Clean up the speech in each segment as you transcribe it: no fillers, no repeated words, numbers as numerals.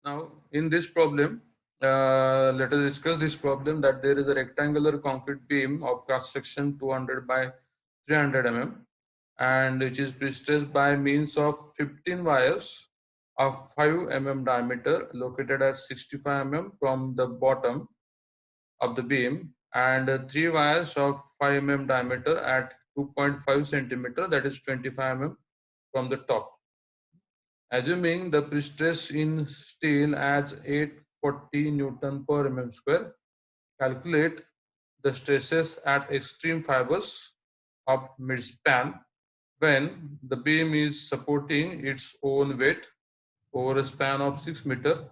Now, in this problem, let us discuss this problem that there is a rectangular concrete beam of cross section 200 by 300 mm and which is prestressed by means of 15 wires of 5 mm diameter located at 65 mm from the bottom of the beam and 3 wires of 5 mm diameter at 2.5 centimeter, that is 25 mm from the top. Assuming the pre-stress in steel as 840 Newton per mm square, calculate the stresses at extreme fibers of midspan when the beam is supporting its own weight over a span of 6 meter,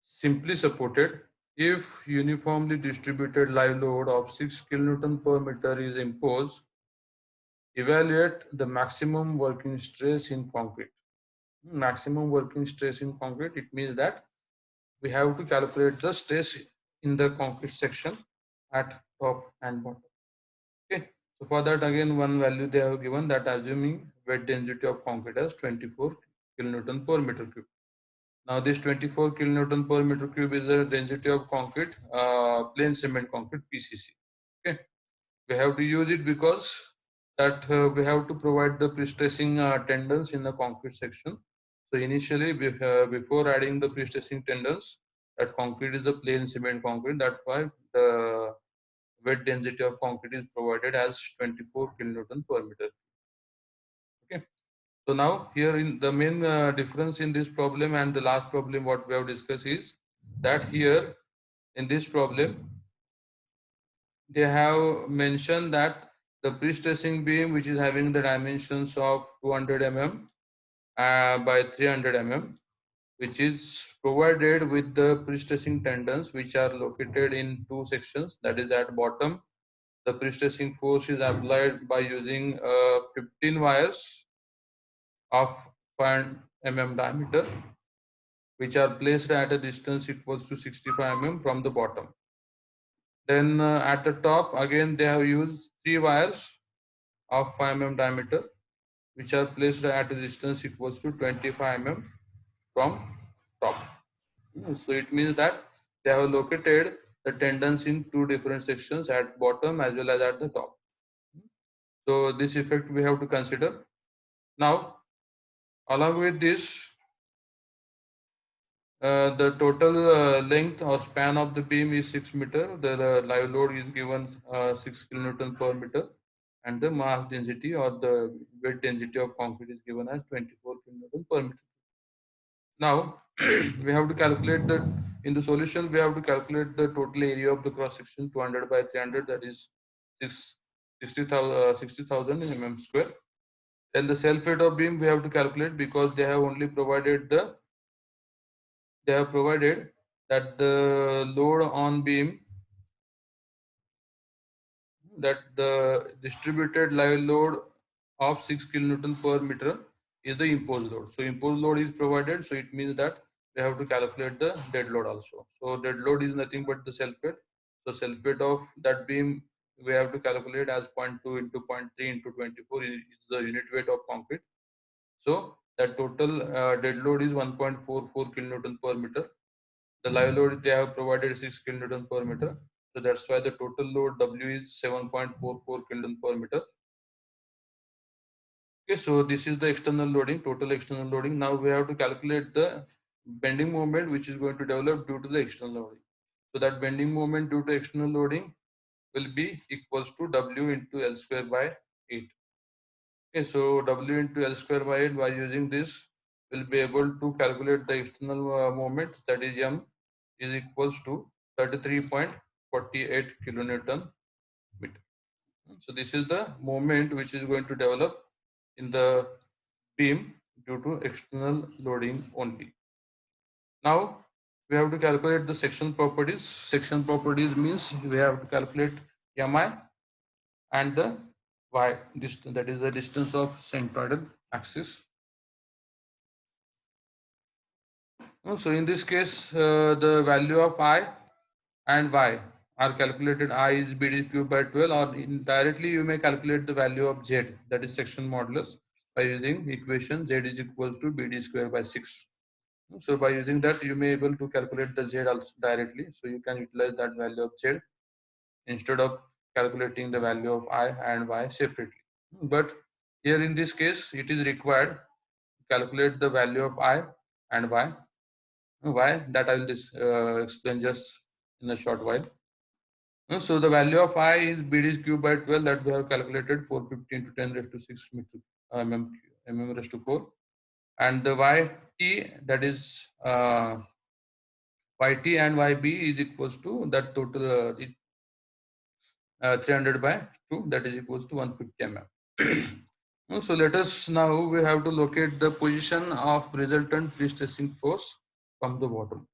simply supported. If uniformly distributed live load of 6 kN per meter is imposed, evaluate the maximum working stress in concrete. Maximum working stress in concrete, it means that we have to calculate the stress in the concrete section at top and bottom. Okay, so for that again one value they have given, that assuming weight density of concrete as 24 kilonewton per meter cube. Now this 24 kilonewton per meter cube is the density of concrete, plain cement concrete, PCC. Okay, we have to use it because that we have to provide the pre-stressing tendons in the concrete section. So initially before adding the pre-stressing tendons, that concrete is a plain cement concrete, that's why the weight density of concrete is provided as 24 kilonewton per meter. Okay, so now here in the main difference in this problem and the last problem what we have discussed is that here in this problem they have mentioned that the pre-stressing beam, which is having the dimensions of 200 mm by 300 mm, which is provided with the pre-stressing tendons, which are located in two sections. That is, at bottom, the pre-stressing force is applied by using 15 wires of 5 mm diameter, which are placed at a distance equals to 65 mm from the bottom. Then at the top, again they have used 3 wires of 5 mm diameter, which are placed at a distance equals to 25 mm from top. So it means that they have located the tendons in two different sections, at bottom as well as at the top. So this effect we have to consider. Now, along with this, the total length or span of the beam is 6 meter. The live load is given 6 kilonewton per meter, and the mass density or the weight density of concrete is given as 24 kilonewton per meter. Now we have to calculate the, in the solution we have to calculate the total area of the cross section 200 by 300, that is 60,000 mm square. Then the self weight of beam we have to calculate, because they have only provided the, they have provided that the load on beam, that the distributed live load of 6 kilonewton per meter is the imposed load. So imposed load is provided, so it means that we have to calculate the dead load also. So dead load is nothing but the self weight. So self weight of that beam we have to calculate as 0.2 into 0.3 into 24 is the unit weight of concrete. So that total dead load is 1.44 kilonewton per meter. The live load they have provided 6 kilonewton per meter. So that's why the total load W is 7.44 kilonewton per meter. Okay, so this is the external loading, total external loading. Now we have to calculate the bending moment which is going to develop due to the external loading. So that bending moment due to external loading will be equals to W into L square by 8. Okay, so W into L square by 8, by using this, will be able to calculate the external moment, that is M is equals to 33.48 kilonewton meter. So this is the moment which is going to develop in the beam due to external loading only. Now we have to calculate the section properties. Section properties means we have to calculate Mi and the Y distance, that is the distance of centroidal axis. So in this case, the value of I and Y are calculated. I is BD cube by 12, or directly you may calculate the value of Z, that is section modulus. by using equation Z is equals to BD square by 6. So by using that, you may able to calculate the Z also directly. So you can utilize that value of Z instead of calculating the value of I and Y separately. But here in this case, it is required to calculate the value of I and Y. Why? That I will explain just in a short while. So the value of I is BD cube by 12 that we have calculated 450 into 10 raised to 6 meter mm raised to 4. And the YT, that is YT and YB is equals to that total 300 by 2, that is equals to 150 mm. So let us now, we have to locate the position of resultant pre-stressing force from the bottom.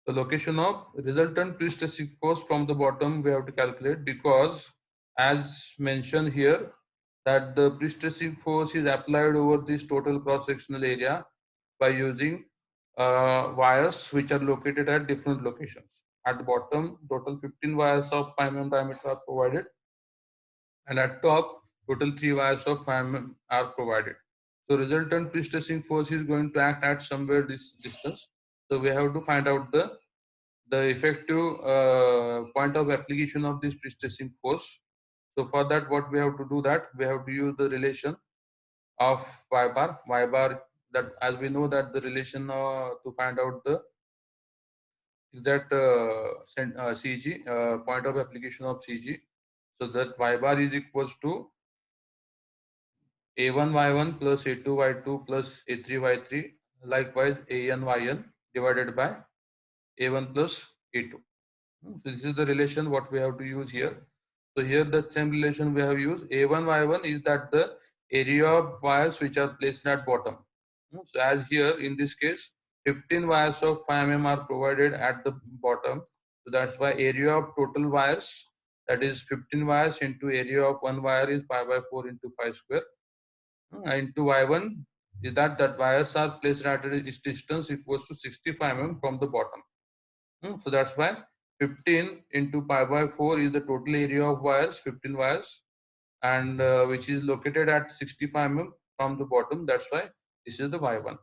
The location of resultant pre-stressing force from the bottom we have to calculate, because as mentioned here that the pre-stressing force is applied over this total cross-sectional area by using wires which are located at different locations. At the bottom, total 15 wires of 5 mm diameter are provided, and at top, total 3 wires of 5 mm are provided. So resultant pre-stressing force is going to act at somewhere this distance. So we have to find out the effective point of application of this pre-stressing force. So for that, what we have to do, that we have to use the relation of y bar. Y bar, that as we know that the relation to find out the exact CG, point of application of CG. So that y bar is equals to A1Y1 plus A2Y2 plus A3Y3, likewise ANYN divided by A1 plus A2. So this is the relation what we have to use here. So here the same relation we have used. A1Y1 is that the area of wires which are placed at bottom. So as here in this case, 15 wires of 5 mm are provided at the bottom. So that's why area of total wires, that is 15 wires into area of one wire is pi by 4 into 5 square. Into Y1 is that wires are placed at a distance equals to 65 mm from the bottom. So that's why 15 into pi by 4 is the total area of wires, 15 wires, and which is located at 65 mm from the bottom. That's why this is the Y1.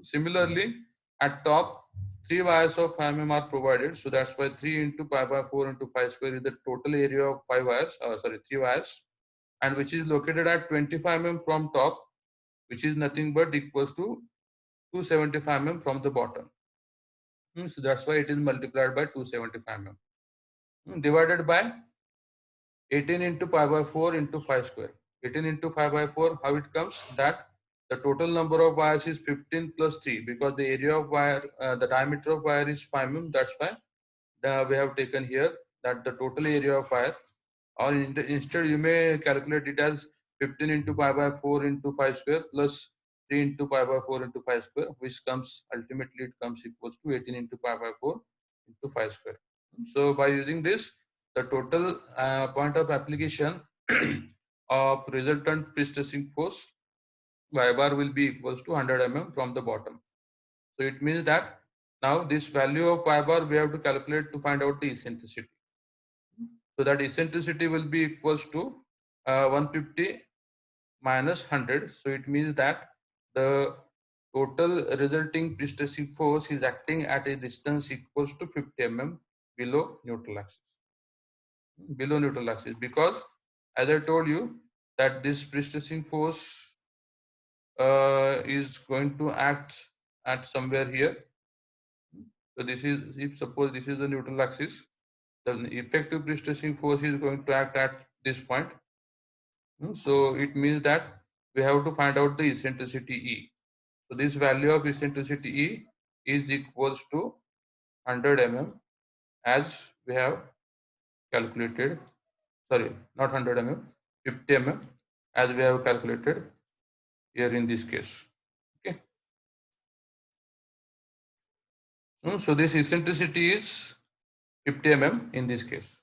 Similarly, at top, 3 wires of 5 mm are provided. So that's why 3 into pi by 4 into 5 square is the total area of 5 wires, 3 wires, and which is located at 25 mm from top, which is nothing but equals to 275 mm from the bottom. So that's why it is multiplied by 275 mm. Divided by 18 into pi by 4 into 5 square. 18 into 5 by 4, how it comes? That the total number of wires is 15 plus 3, because the area of wire, the diameter of wire is 5 mm. That's why we have taken here that the total area of wire, or instead you may calculate it as 15 into pi by 4 into 5 square plus 3 into pi by 4 into 5 square, which comes ultimately it comes equals to 18 into pi by 4 into 5 square. So by using this, the total point of application of resultant pre-stressing force y bar will be equals to 100 mm from the bottom. So it means that now this value of y bar we have to calculate to find out the eccentricity. So that eccentricity will be equals to 150 minus 100. So it means that the total resulting pre-stressing force is acting at a distance equals to 50 mm below neutral axis. Below neutral axis, because as I told you that this pre-stressing force is going to act at somewhere here. So this is, if suppose this is the neutral axis, the effective pre-stressing force is going to act at this point. So it means that we have to find out the eccentricity E. So this value of eccentricity E is equals to 100 mm as we have calculated, sorry, not 100 mm, 50 mm as we have calculated here in this case. Okay. So this eccentricity is 50 mm in this case.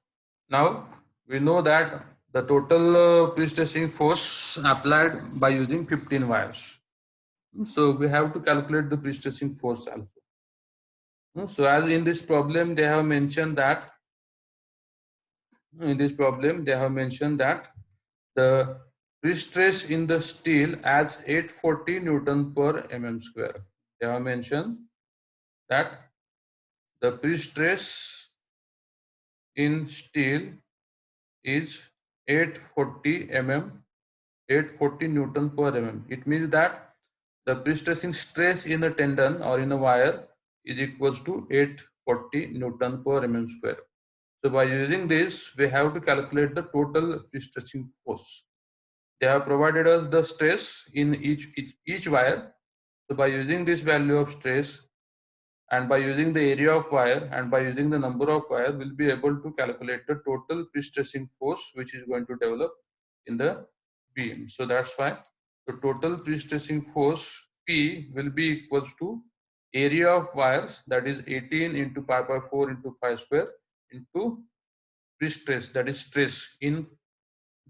Now we know that the total pre-stressing force applied by using 15 wires. So we have to calculate the pre-stressing force also. So as in this problem they have mentioned that the Pre-stress in the steel as 840 Newton per mm square. They have mentioned that the pre-stress in steel is 840 Newton per mm. It means that the pre-stressing stress in a tendon or in a wire is equals to 840 Newton per mm square. So by using this, we have to calculate the total pre-stressing force. They have provided us the stress in each wire. So by using this value of stress and by using the area of wire and by using the number of wire, we'll be able to calculate the total pre-stressing force which is going to develop in the beam. So that's why the total pre-stressing force P will be equals to area of wires, that is 18 into pi by 4 into 5 square, into pre-stress, that is stress in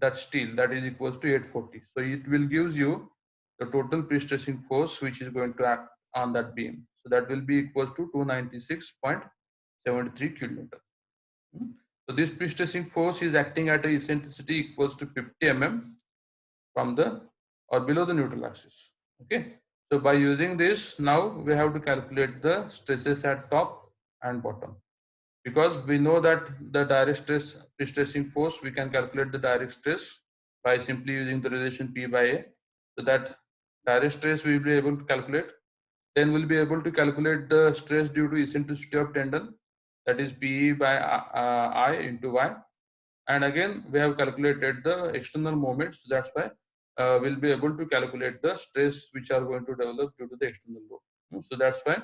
that steel, that is equals to 840. So it will gives you the total pre-stressing force which is going to act on that beam. So that will be equals to 296.73 kilonewton. So this pre-stressing force is acting at a eccentricity equals to 50 mm from the or below the neutral axis. Okay. So by using this, now we have to calculate the stresses at top and bottom. Because we know that the direct stress pre-stressing force, we can calculate the direct stress by simply using the relation P by A. So that direct stress we will be able to calculate. Then we'll be able to calculate the stress due to eccentricity of tendon, that is PE by I into Y. And again, we have calculated the external moments. That's why we'll be able to calculate the stress which are going to develop due to the external load. So that's why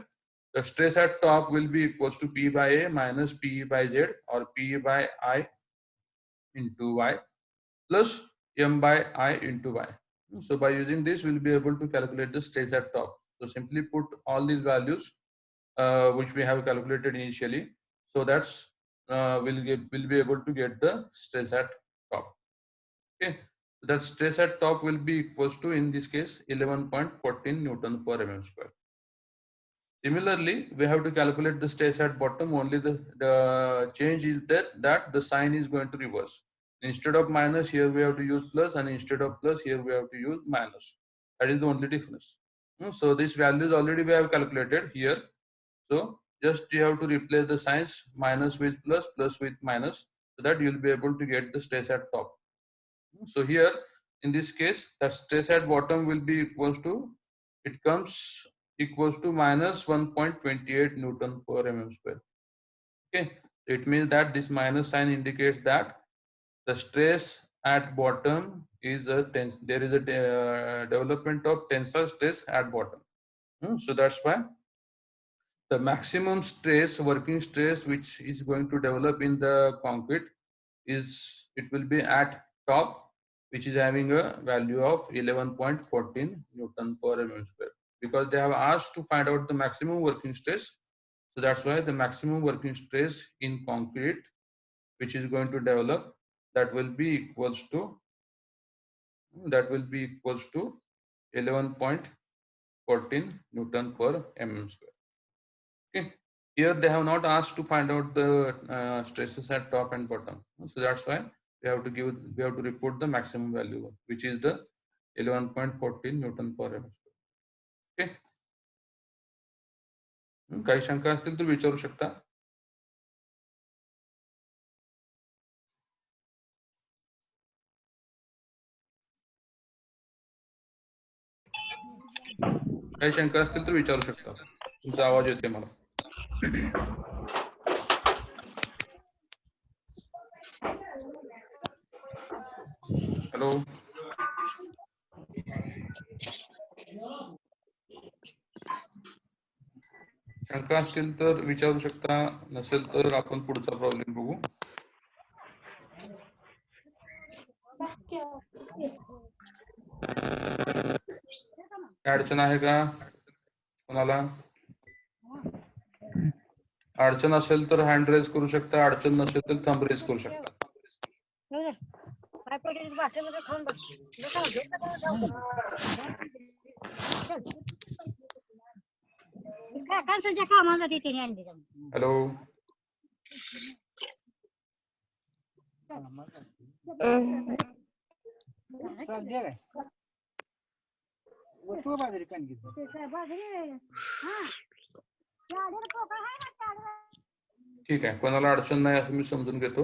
the stress at top will be equals to P by A minus P by Z or P by I into Y plus M by I into Y. So by using this, we'll be able to calculate the stress at top. So simply put all these values which we have calculated initially. So that's we'll be able to get the stress at top. Okay, so that stress at top will be equals to, in this case, 11.14 Newton per mm square. Similarly, we have to calculate the stress at bottom. Only the change is that the sign is going to reverse. Instead of minus, here we have to use plus, and instead of plus, here we have to use minus. That is the only difference. So these values already we have calculated here. So just you have to replace the signs, minus with plus, plus with minus, so that you will be able to get the stress at top. So here in this case, the stress at bottom will be equals to, it comes equals to minus 1.28 Newton per mm square. Okay, it means that this minus sign indicates that the stress at bottom is there is a development of tensile stress at bottom. So that's why the maximum stress, working stress, which is going to develop in the concrete is, it will be at top, which is having a value of 11.14 Newton per mm square, because they have asked to find out the maximum working stress. So that's why the maximum working stress in concrete, which is going to develop, that will be equals to 11.14 Newton per mm square. Okay. Here they have not asked to find out the stresses at top and bottom. So that's why we have to report the maximum value, which is the 11.14 Newton per mm square. Okay. काही शंका असतील तर विचारू शकता. काही शंका असतील तर विचारू शकता. तुमचा आवाज येते मला. हॅलो. शंका असतील तर विचारू शकता, नसेल तर आपण पुढचा प्रॉब्लेम बघू. अडचण आहे का कोणाला? अडचण असेल तर हँड रेज करू शकता, अडचण नसेल तर थंब रेज करू शकता. हॅलो. ठीक आहे, कोणाला अडचण नाही असं मी समजून घेतो.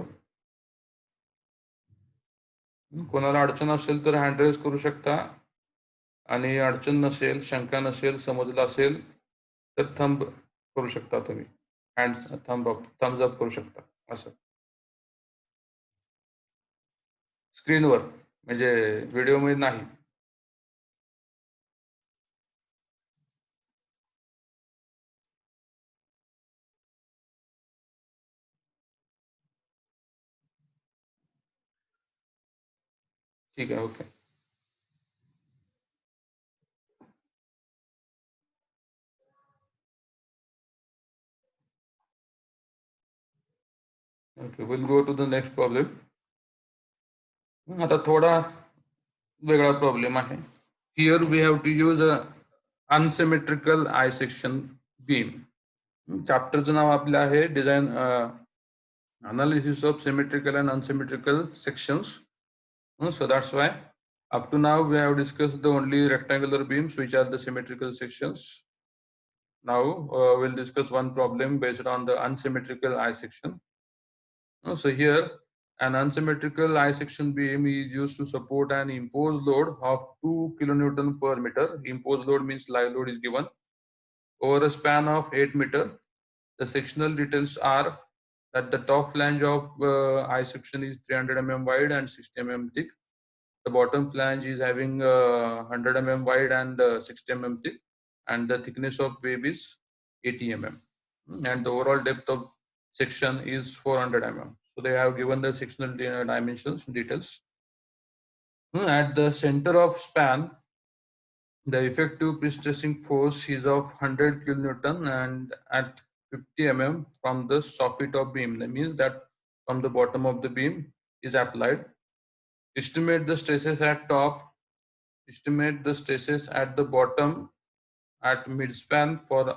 कोणाला अडचण असेल तर हँड रेज करू शकता, आणि अडचण नसेल, शंका नसेल, समजलं असेल तर थंब करू शकता तुम्ही, हँड थम्स अप करू शकता असं स्क्रीनवर, म्हणजे व्हिडिओमध्ये नाही. ठीक आहे, okay. Okay, we'll go to the next problem. आता थोडा वेगळा प्रॉब्लेम आहे. Here we have to use a unsymmetrical I section beam. चॅप्टरचं नाव आपलं आहे design analysis of symmetrical and unsymmetrical sections. So that's why up to now we have discussed the only rectangular beams which are the symmetrical sections. Now we'll discuss one problem based on the unsymmetrical I section. So here an unsymmetrical I section beam is used to support an imposed load of 2 kilonewton per meter. Imposed load means live load is given over a span of 8 meter. The sectional details are that the top flange of I section is 300 mm wide and 60 mm thick. The bottom flange is having 100 mm wide and 60 mm thick, and the thickness of wave is 80 mm, and the overall depth of section is 400 mm. So they have given the sectional dimensions details. At the center of span, the effective pre-stressing force is of 100 kilonewton, and at 50 mm from the soffit of beam. That means that from the bottom of the beam is applied. Estimate the stresses at top. Estimate the stresses at the bottom at midspan for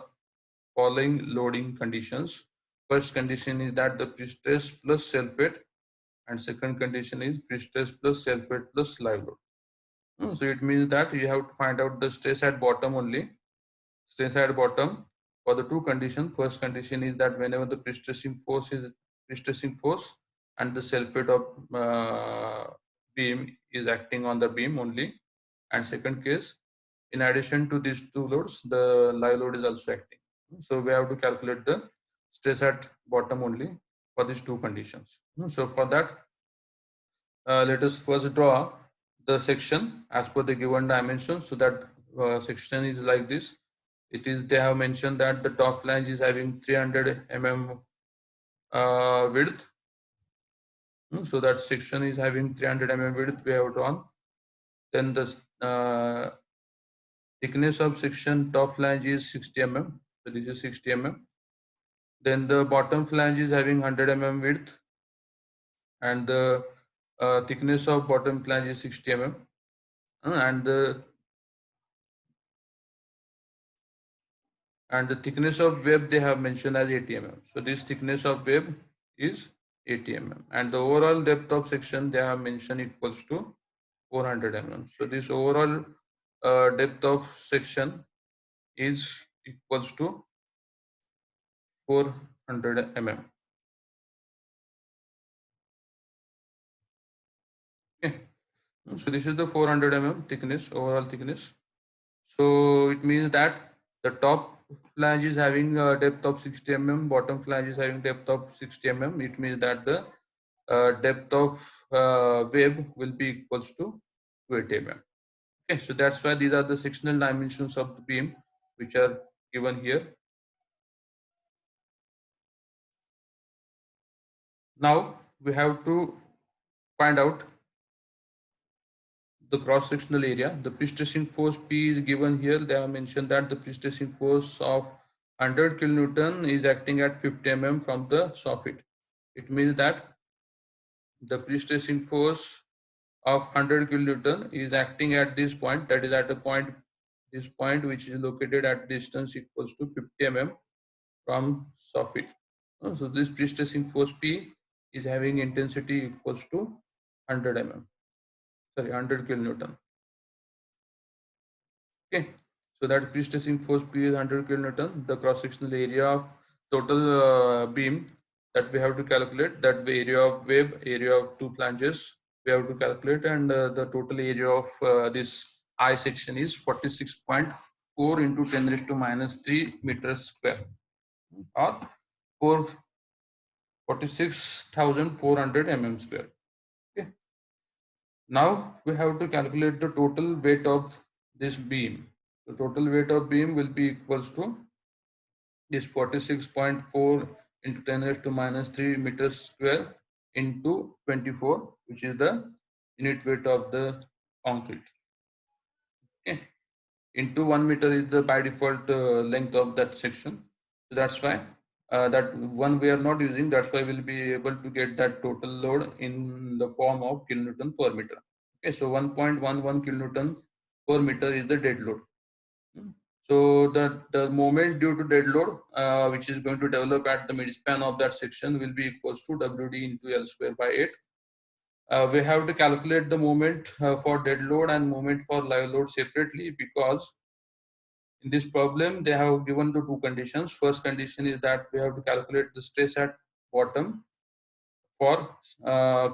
following loading conditions. First condition is that the pre-stress plus self-weight, and second condition is pre-stress plus self-weight plus live load. So it means that you have to find out the stress at bottom only. Stress at bottom for the two conditions. First condition is that whenever the pre-stressing force and the self-weight of beam is acting on the beam only. And second case, in addition to these two loads, the live load is also acting. So we have to calculate the stress at bottom only for these two conditions. So for that, let us first draw the section as per the given dimensions. So that section is like this. It is, they have mentioned that the top flange is having 300 mm width. So that section is having 300 mm width we have drawn. Then the thickness of section top flange is 60 mm. So this is 60 mm. Then the bottom flange is having 100 mm width, and the thickness of bottom flange is 60 mm. And the thickness of web they have mentioned as 80 mm. So this thickness of web is 80 mm, and the overall depth of section they have mentioned equals to 400 mm. So this overall depth of section is equals to 400 mm. Okay. So this is the 400 mm thickness, overall thickness. So it means that the top flange is having a depth of 60 mm, bottom flange is having depth of 60 mm. It means that the depth of web will be equals to 20 mm. Okay, so that's why these are the sectional dimensions of the beam which are given here. Now we have to find out the cross-sectional area. The pre-stressing force P is given here. They have mentioned that the pre-stressing force of 100 kilonewton is acting at 50 mm from the soffit. It means that the pre-stressing force of 100 kilonewton is acting at this point, that is at the point, this point which is located at distance equals to 50 mm from soffit. So this pre-stressing force P is having intensity equals to 100 mm. sorry, 100 kilonewton. Okay, so that pre-stressing force P is 100 kilonewton. The cross-sectional area of total beam that we have to calculate, that the area of web, area of two flanges we have to calculate, and the total area of this I section is 46.4 into 10 raised to minus 3 meters square, or 46,400 mm square. Okay. Now we have to calculate the total weight of this beam. The total weight of beam will be equals to this 46.4 into 10 raised to minus 3 meters square into 24, which is the unit weight of the concrete. Okay. Into 1 meter is the by default length of that section. So that's why that one we are not using. That's why we'll be able to get that total load in the form of kilonewton per meter. Okay, so 1.11 kilonewton per meter is the dead load. So the moment due to dead load, which is going to develop at the midspan of that section, will be equals to WD into L square by 8. We have to calculate the moment for dead load and moment for live load separately, because in this problem they have given the two conditions. First condition is that we have to calculate the stress at bottom for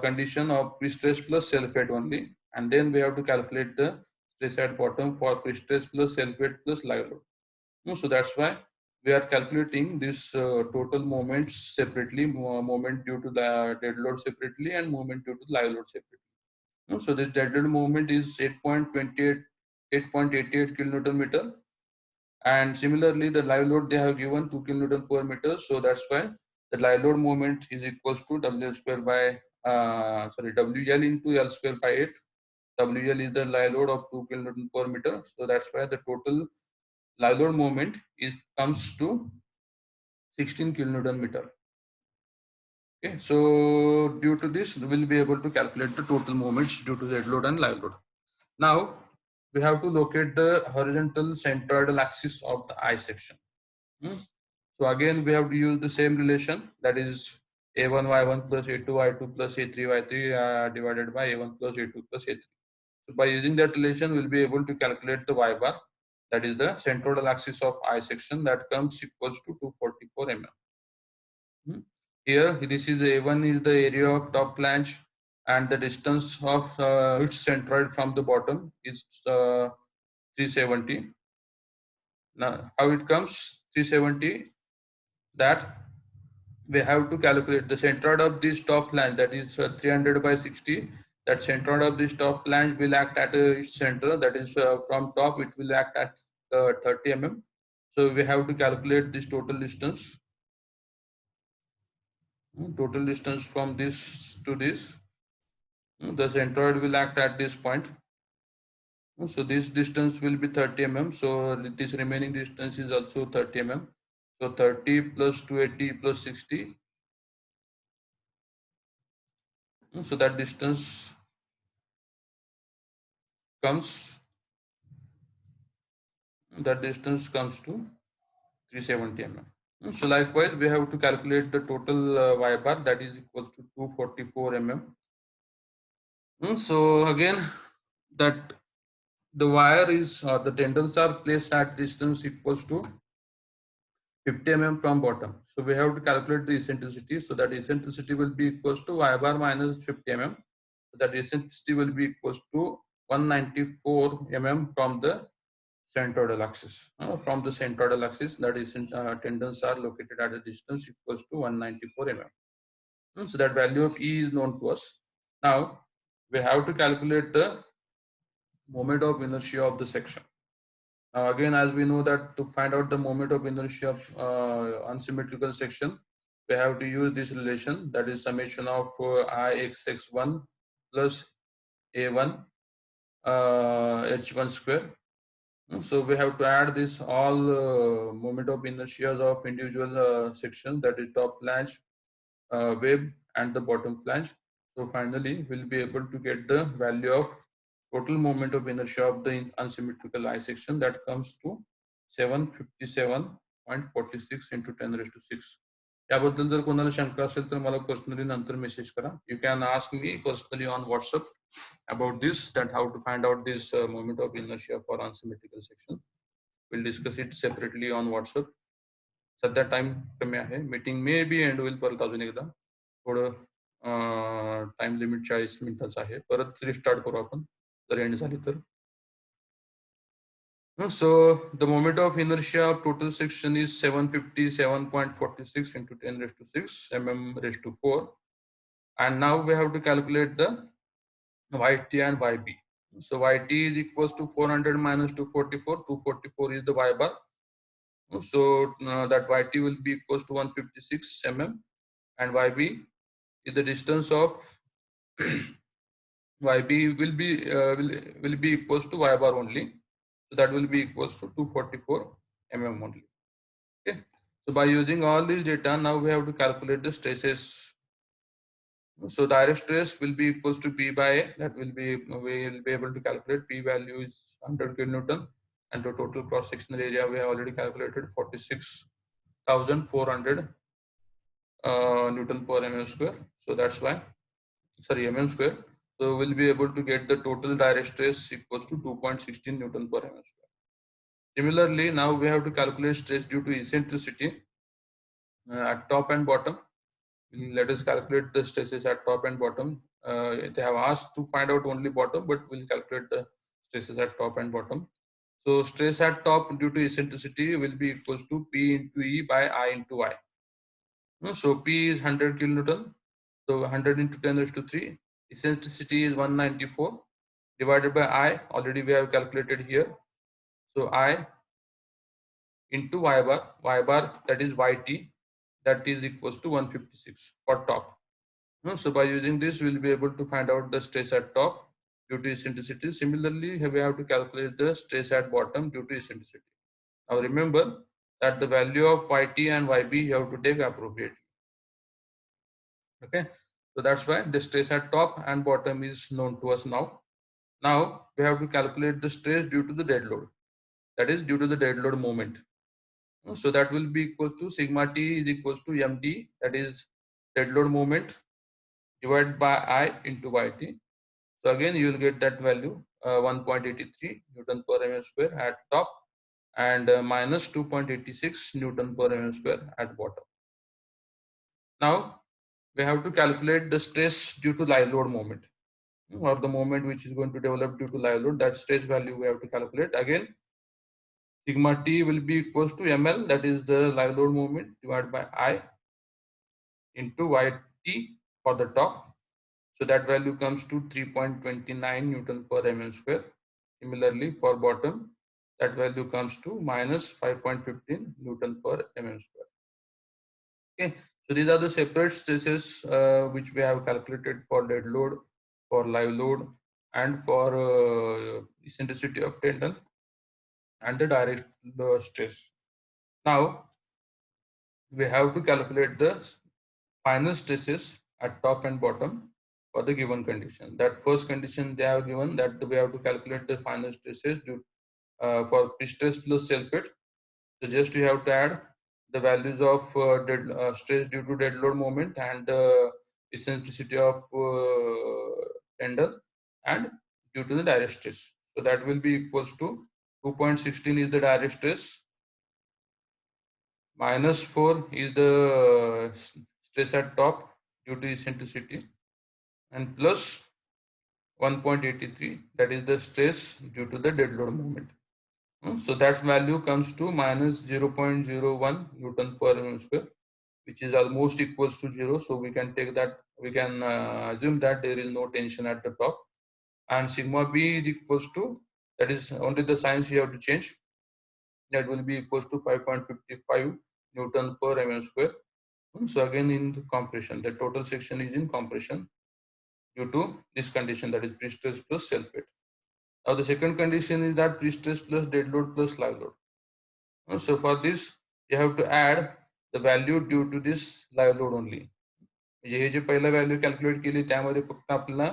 condition of pre-stress plus self-weight only, and then we have to calculate the stress at bottom for pre-stress plus self-weight plus live load. So that's why we are calculating this total moments separately, moment due to the dead load separately and moment due to live load separately. So this dead load moment is 8.88 kilonewton meter, and similarly the live load they have given 2 kilonewton per meter. So that's why the live load moment is equals to WL square by WL into L square by 8. WL is the live load of 2 kilonewton per meter. So that's why the total live load moment comes to 16 kilonewton meter. Okay, so due to this, we will be able to calculate the total moments due to dead load and live load. Now we have to locate the horizontal centroidal axis of the I section. So again, we have to use the same relation, that is A1 Y1 plus A2 Y2 plus A3 Y3 divided by A1 plus A2 plus A3. So by using that relation, we'll be able to calculate the Y bar, that is the centroidal axis of I section, that comes equals to 244 mm. Here, this is A1 is the area of top flange, and the distance of its centroid from the bottom is 370. Now, how it comes 370? That we have to calculate the centroid of this top flange, that is 300 by 60. That centroid of this top flange will act at its center, that is from top it will act at 30 mm. So we have to calculate this total distance. Total distance from this to this. The centroid will act at this point. So this distance will be 30 mm. So this remaining distance is also 30 mm. So 30 plus 280 plus 60. So that distance comes to 370 mm. So likewise, we have to calculate the total Y bar, that is equals to 244 mm. So again, that the wire is the tendons are placed at distance equals to 50 mm from bottom. So we have to calculate the eccentricity. So that eccentricity will be equals to Y bar minus 50 mm. So that eccentricity will be equals to 194 mm from the centroidal axis. From the centroidal axis, that is tendons are located at a distance equals to 194 mm. So that value of E is known to us. Now we have to calculate the moment of inertia of the section. Now again, as we know that to find out the moment of inertia of unsymmetrical section, we have to use this relation, that is summation of Ixx1 plus A1 H1 square. So we have to add this all moment of inertia of individual sections, that is top flange, web and the bottom flange. So finally we'll be able to get the value of total moment of inertia of the unsymmetrical I section, that comes to 757.46 into 10 raised to 6. याबद्दल जर कोणाला शंका असेल तर मला personally नंतर message करा. You can ask me personally on WhatsApp. about this, that how to find out this moment of inertia for unsymmetrical section. We'll discuss it separately on WhatsApp. सध्या टाइम कमी आहे, मीटिंग मे बी एंड होईल परत अजून एकदा, थोडं time limit 40 मिनिटाचं आहे, परत रिस्टार्ट करू आपण जर एंड झाली तर. So the moment of inertia of total section is 757.46 into 10 raised to 6 mm raised to 4, and now we have to calculate the yt and yb. So yt is equals to 400 minus 244. 244 is the y bar. So that yt will be equals to 156 mm, and yb is the distance of yb will be equals to y bar only. So that will be equals to 244 mm only. Okay. So by using all these data, now we have to calculate the stresses. So direct stress will be equals to P by A. That will be, we will be able to calculate. P value is 100 kilonewton, and the total cross sectional area we have already calculated 46,400 Newton per mm square. So that's why, sorry, mm square. So we'll be able to get the total direct stress equals to 2.16 Newton per mm square. Similarly, now we have to calculate stress due to eccentricity at top and bottom. Let us calculate the stresses at top and bottom. They have asked to find out only bottom, but we'll calculate the stresses at top and bottom. So stress at top due to eccentricity will be equals to P into E by I into Y. So P is 100 kilonewton. So 100 into 10 raised to 3. Eccentricity is 194 divided by I. Already we have calculated here. So I into Y bar that is YT, that is equals to 156 for top. So by using this, we'll be able to find out the stress at top due to eccentricity. Similarly, we have to calculate the stress at bottom due to eccentricity. Now remember that the value of yt and yb you have to take appropriately. Okay, so that's why the stress at top and bottom is known to us now. Now we have to calculate the stress due to the dead load, that is due to the dead load moment. So that will be equal to sigma t is equals to md, that is dead load moment, divided by I into yt. So again, you will get that value 1.83 Newton per mm square at top, and minus 2.86 Newton per mm square at bottom. Now we have to calculate the stress due to live load moment, or the moment which is going to develop due to live load. That stress value we have to calculate. Again, sigma t will be equals to ml, that is the live load moment, divided by I into yt for the top. So that value comes to 3.29 Newton per mm square. Similarly, for bottom, that value comes to minus 5.15 Newton per mm square. Okay, so these are the separate stresses which we have calculated for dead load, for live load, and for eccentricity of tendon and the direct stress. Now we have to calculate the final stresses at top and bottom for the given condition. That first condition they have given, that we have to calculate the final stresses due for pre-stress plus self-weight. So just you have to add the values of stress due to dead load moment and eccentricity of tendon and due to the direct stress. So that will be equals to 2.16 is the direct stress, minus 4 is the stress at top due to eccentricity, and plus 1.83, that is the stress due to the dead load moment. So that value comes to minus 0.01 Newton per mm square, which is almost equals to 0. So we can take that, we can assume that there is no tension at the top, and sigma b is equals to, that is only the signs you have to change, that will be equals to 5.55 Newton per mm square. So again, in the compression, the total section is in compression due to this condition, that is pre-stress plus self-weight. Now the second condition is that pre-stress plus dead load plus live load. So for this, you have to add the value due to this live load only. म्हणजे हे जे पहिलं value calculate केली त्यामध्ये फक्त आपल्याला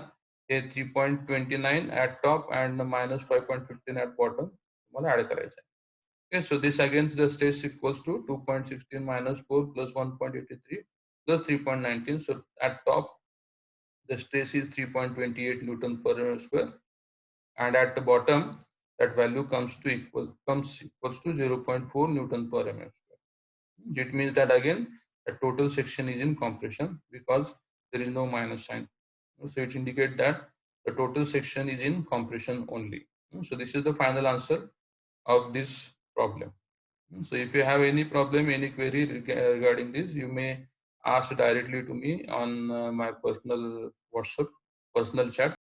हे 3.29 at top and minus 5.15 at bottom तुम्हाला add करायचं आहे. Okay, so this again the stress equals to 2.16 minus 4 plus 1.83 plus 3.19. So at top the stress is 3.28 Newton per mm square, and at the bottom that value comes equals to 0.4 Newton per mm square. It means that again the total section is in compression because there is no minus sign. So it indicates that the total section is in compression only. So this is the final answer of this problem. So if you have any problem, any query regarding this, you may ask directly to me on my personal WhatsApp, personal chat.